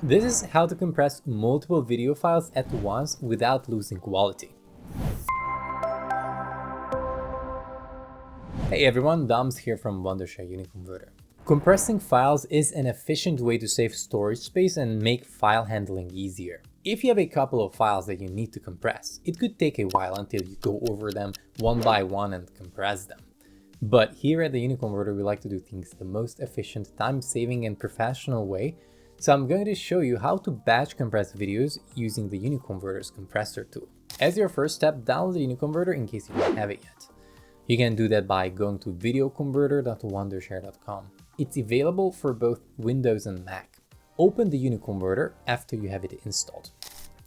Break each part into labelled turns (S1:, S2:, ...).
S1: This is how to compress multiple video files at once without losing quality. Hey everyone, Dom's here from Wondershare UniConverter. Compressing files is an efficient way to save storage space and make file handling easier. If you have a couple of files that you need to compress, it could take a while until you go over them one by one and compress them. But here at the UniConverter, we like to do things the most efficient, time-saving and professional way. So I'm going to show you how to batch compress videos using the UniConverter's compressor tool. As your first step, download the UniConverter in case you don't have it yet. You can do that by going to videoconverter.wondershare.com. It's available for both Windows and Mac. Open the UniConverter after you have it installed.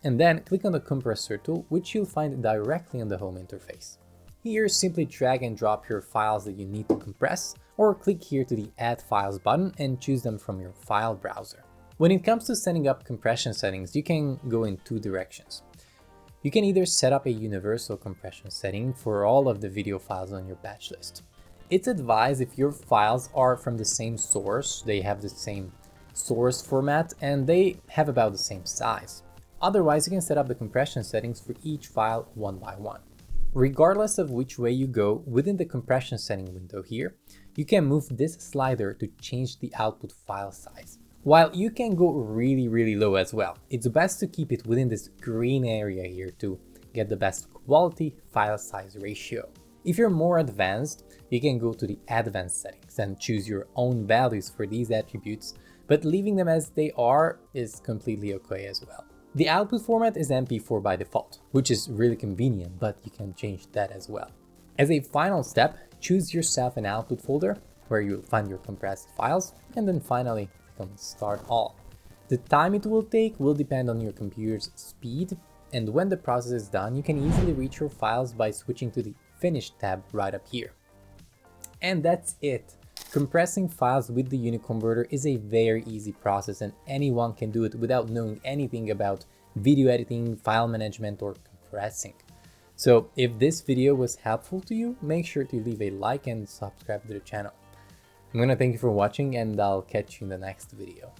S1: And then click on the compressor tool, which you'll find directly on the home interface. Here, simply drag and drop your files that you need to compress, or click here to the Add Files button and choose them from your file browser. When it comes to setting up compression settings, you can go in two directions. You can either set up a universal compression setting for all of the video files on your batch list. It's advised if your files are from the same source, they have the same source format, and they have about the same size. Otherwise, you can set up the compression settings for each file one by one. Regardless of which way you go, within the compression setting window here, you can move this slider to change the output file size. While you can go really low as well, it's best to keep it within this green area here to get the best quality file size ratio. If you're more advanced, you can go to the advanced settings and choose your own values for these attributes, but leaving them as they are is completely okay as well. The output format is MP4 by default, which is really convenient, but you can change that as well. As a final step, choose yourself an output folder where you'll find your compressed files, and then finally click on Start All. The time it will take will depend on your computer's speed, and when the process is done, you can easily reach your files by switching to the Finish tab right up here. And that's it. Compressing files with the UniConverter is a very easy process, and anyone can do it without knowing anything about video editing, file management, or compressing. So if this video was helpful to you, make sure to leave a like and subscribe to the channel. I'm gonna thank you for watching, and I'll catch you in the next video.